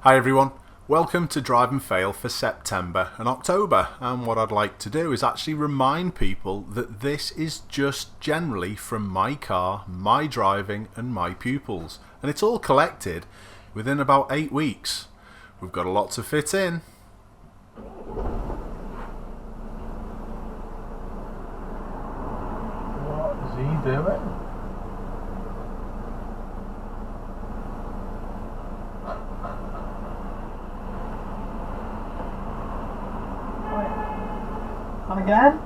Hi everyone, welcome to Drive and Fail for September and October, and what I'd like to do is actually remind people that this is just generally from my car, my driving and my pupils, and it's all collected within about 8 weeks. We've got a lot to fit in. What is he doing? And again?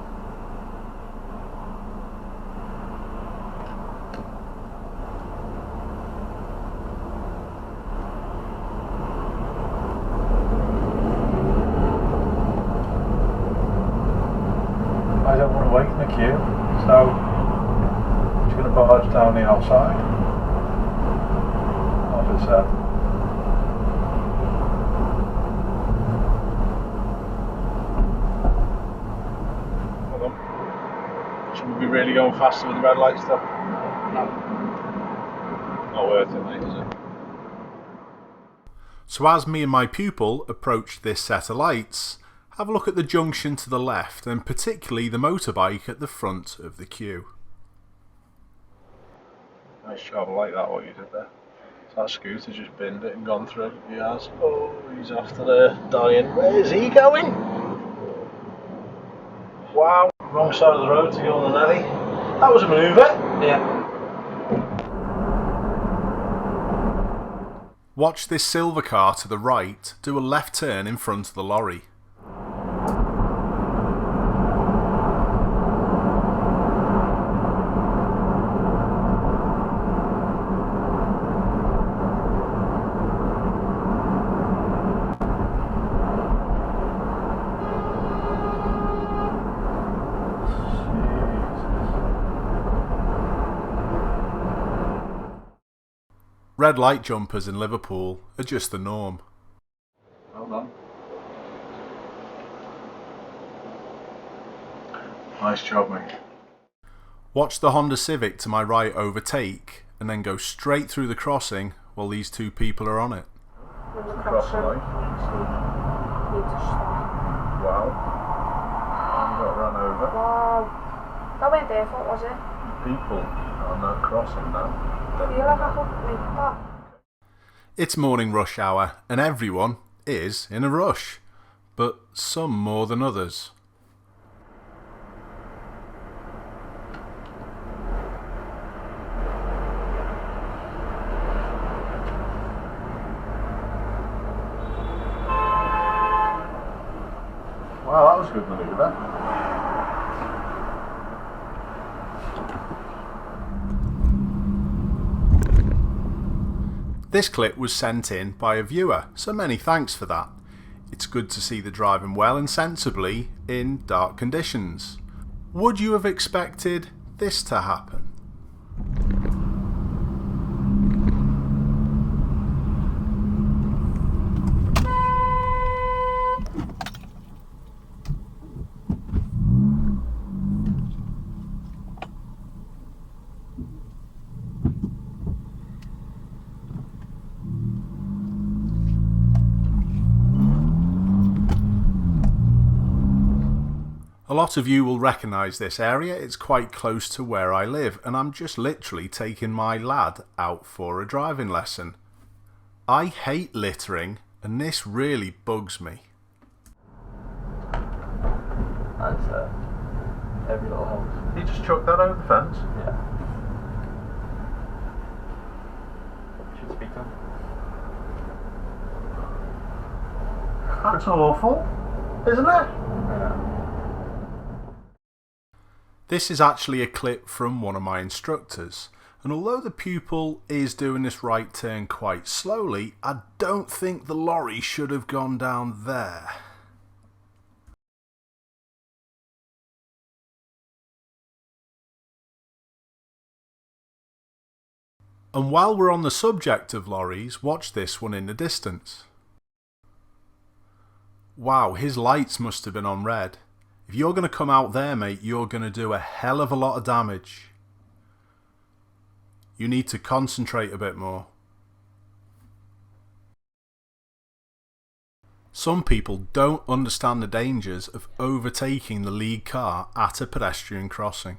I don't want to wait in the queue, so I'm just going to barge down the outside. Off it said. Should we be really going faster with the red light stuff? No. Not worth it, mate, is it? So as me and my pupil approach this set of lights, have a look at the junction to the left and particularly the motorbike at the front of the queue. Nice job, I like that, what you did there. So that scooter just binned it and gone through. He has. Oh, he's after the dying. Where's he going? Wow. Wrong side of the road to go on the Nelly. That was a manoeuvre. Yeah. Watch this silver car to the right do a left turn in front of the lorry. Red light jumpers in Liverpool are just the norm. Well done. Nice job, mate. Watch the Honda Civic to my right overtake and then go straight through the crossing while these two people are on it. Cross the light. Wow. You got run over. Wow. That weren't their fault, was it? People on that crossing now. It's morning rush hour and everyone is in a rush, but some more than others. Wow, that was a good manoeuvre. This clip was sent in by a viewer, so many thanks for that. It's good to see the driving well and sensibly in dark conditions. Would you have expected this to happen? A lot of you will recognise this area, it's quite close to where I live and I'm just literally taking my lad out for a driving lesson. I hate littering and this really bugs me. That's every little house. He just chucked that over the fence? Yeah. Should speak to him. That's awful, isn't it? Yeah. This is actually a clip from one of my instructors, and although the pupil is doing this right turn quite slowly, I don't think the lorry should have gone down there. And while we're on the subject of lorries, watch this one in the distance. Wow, his lights must have been on red. If you're going to come out there, mate, you're going to do a hell of a lot of damage. You need to concentrate a bit more. Some people don't understand the dangers of overtaking the lead car at a pedestrian crossing.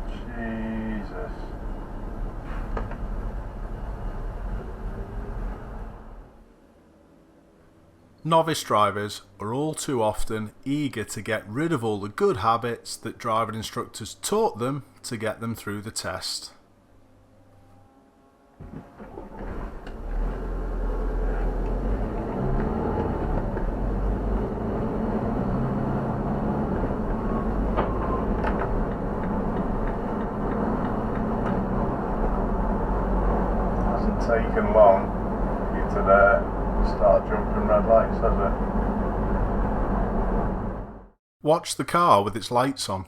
Jesus. Novice drivers are all too often eager to get rid of all the good habits that driving instructors taught them to get them through the test. Hasn't taken long for you to start jumping red lights, has it? Watch the car with its lights on.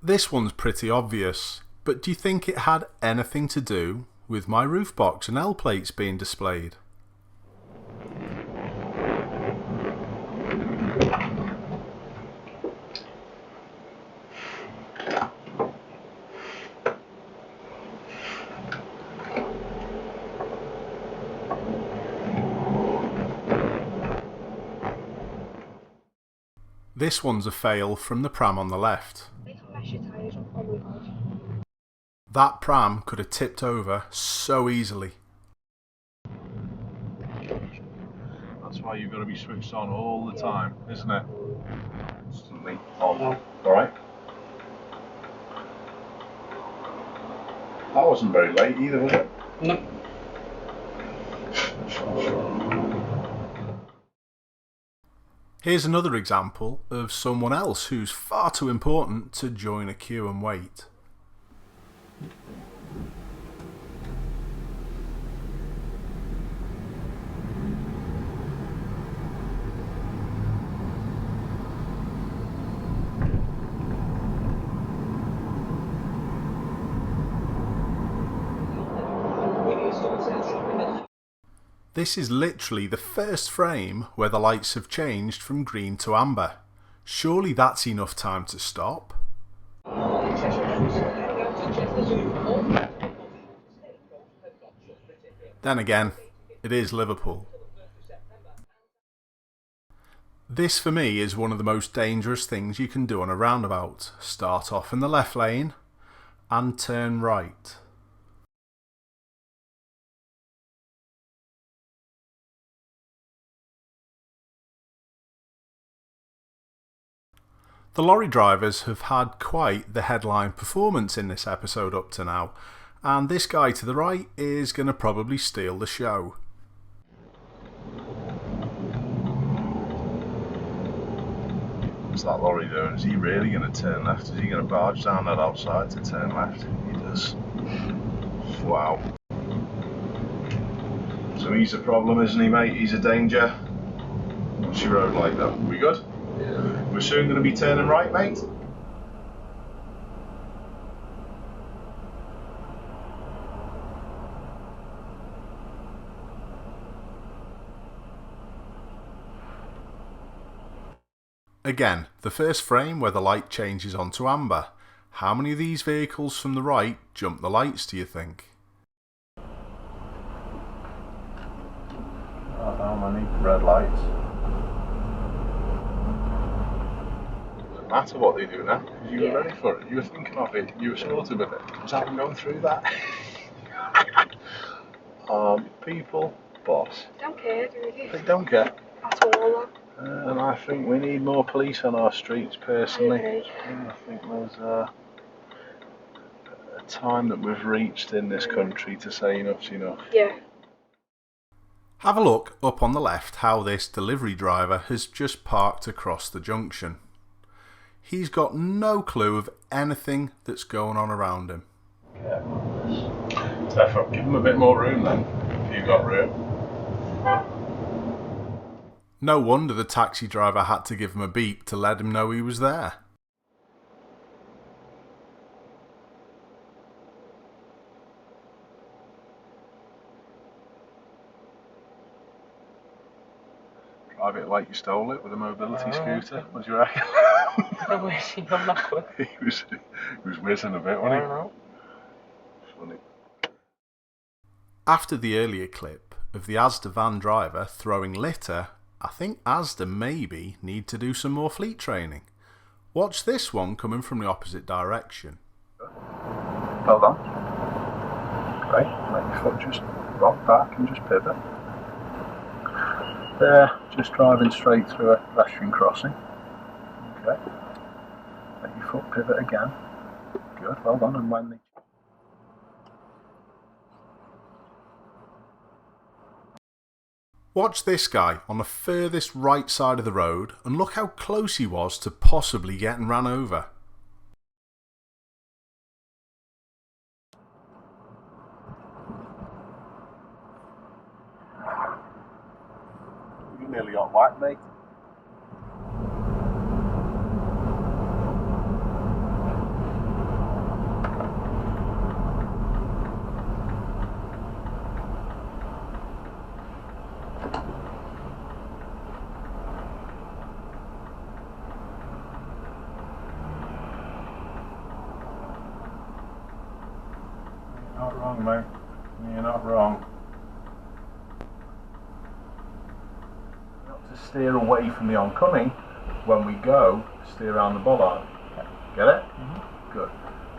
This one's pretty obvious, but do you think it had anything to do with my roof box and L plates being displayed? This one's a fail from the pram on the left. That pram could have tipped over so easily. That's why you've got to be switched on all the time, isn't it? Instantly on. Alright? That wasn't very late either, was it? No. Here's another example of someone else who's far too important to join a queue and wait. This is literally the first frame where the lights have changed from green to amber. Surely that's enough time to stop. Then again, it is Liverpool. This for me is one of the most dangerous things you can do on a roundabout. Start off in the left lane and turn right. The lorry drivers have had quite the headline performance in this episode up to now, and this guy to the right is going to probably steal the show. What's that lorry doing? Is he really going to turn left? Is he going to barge down that outside to turn left? He does. Wow. So he's a problem, isn't he, mate? He's a danger. What's your road like, though? We good? Yeah. We're soon going to be turning right, mate? Again, the first frame where the light changes onto amber. How many of these vehicles from the right jump the lights, do you think? How many red lights? Doesn't matter what they do now, because you were ready for it. You were thinking of it. You were sorted with it. Was having gone through that? People, boss. Don't care, do they? They don't care. At all. And I think we need more police on our streets, personally. I agree. I think there's a time that we've reached in this country to say enough's enough. Yeah. Have a look up on the left how this delivery driver has just parked across the junction. He's got no clue of anything that's going on around him. Yeah. Therefore, give him a bit more room then, if you've got room. No wonder the taxi driver had to give him a beep to let him know he was there. Drive it like you stole it with a mobility scooter. What do you reckon? I'm wishing I'm not good. he was whizzing a bit, I wasn't don't know. he? Funny. After the earlier clip of the Asda van driver throwing litter, I think Asda maybe need to do some more fleet training. Watch this one coming from the opposite direction. Well done. Great. Let your foot just rock back and just pivot. There, just driving straight through a pedestrian crossing. Okay. Let your foot pivot again. Good, well done. And when the Watch this guy on the furthest right side of the road and look how close he was to possibly getting ran over. you nearly got whacked, mate. You're not wrong, mate. You're not wrong. You've got to steer away from the oncoming. When we go, steer around the bollard. Get it? Good.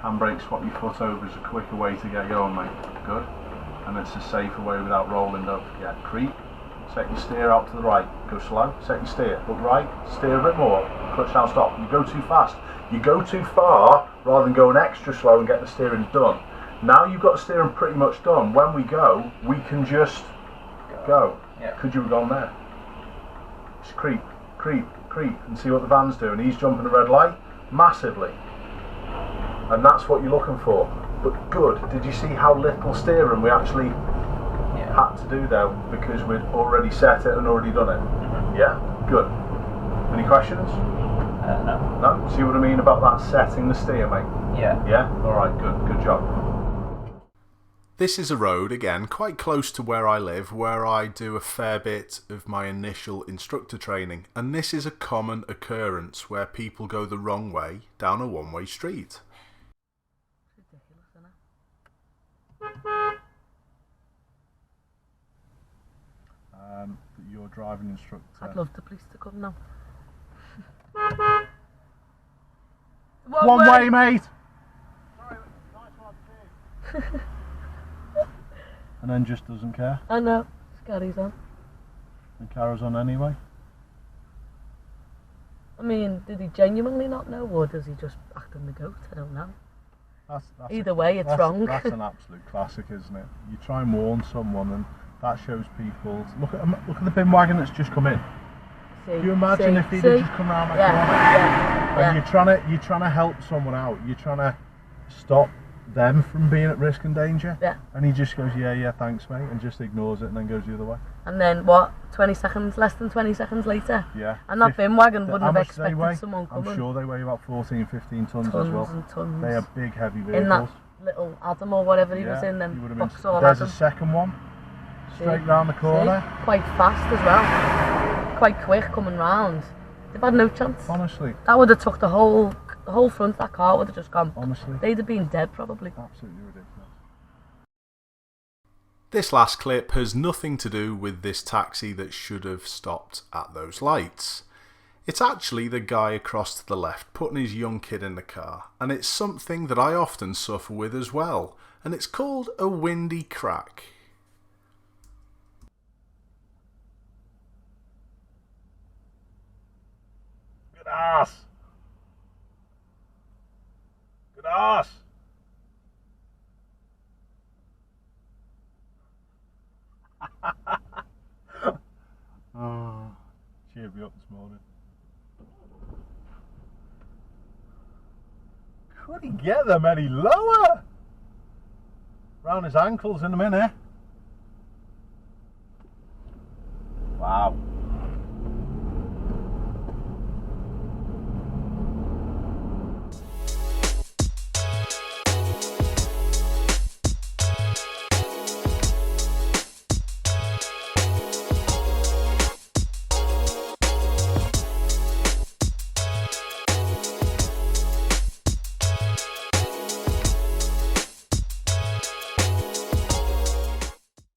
Handbrake, swap your foot over is a quicker way to get going, mate. Good. And it's a safer way without rolling, don't forget. Creep. Set your steer out to the right. Go slow. Set your steer. Look right. Steer a bit more. Clutch down, stop. You go too fast. You go too far rather than going extra slow and get the steering done. Now you've got the steering pretty much done. When we go, we can just go. Yeah. Could you have gone there? Just creep, creep, creep, and see what the van's doing. He's jumping a red light massively, and that's what you're looking for. But good. Did you see how little steering we actually had to do there because we'd already set it and already done it? Yeah. Good. Any questions? No. No. See what I mean about that setting the steer, mate? Yeah. Yeah. All right. Good. Good job. This is a road, again, quite close to where I live, where I do a fair bit of my initial instructor training, and this is a common occurrence where people go the wrong way down a one-way street. Ridiculous, isn't it? Your driving instructor. I'd love the police to come now. One way, mate. And then just doesn't care I know. Just carries on. and carries on anyway. I mean, did he genuinely not know, or does he just act on the goat? I don't know. That's Either way, it's wrong. That's an absolute classic, isn't it? You try and warn someone, and that shows people. Look at the bin wagon that's just come in. See, Can you imagine if he'd have just come round that corner? And you're trying to help someone out. You're trying to stop them from being at risk and danger. Yeah. And he just goes, yeah, thanks, mate, and just ignores it and then goes the other way. And then what? 20 seconds, less than 20 seconds later. Yeah. And that bin wagon wouldn't How have much do they expected weigh? someone coming. I'm sure they weigh about 14, 15 tons as Tons well. and tons. They are big, heavy vehicles. In that little Adam or whatever he was in, he then would have box been. all There's Adam. a second one, straight See? round the corner. See? Quite fast as well. Quite quick coming round. They've had no chance. Honestly, That would have took the whole front of that car would have just gone. honestly, They'd have been dead probably. absolutely ridiculous. This last clip has nothing to do with this taxi that should have stopped at those lights. It's actually the guy across to the left putting his young kid in the car, and it's something that I often suffer with as well, and it's called a windy crack. Good ass. Good ass. Oh, cheered me up this morning. Could he get them any lower? Round his ankles in a minute. Wow.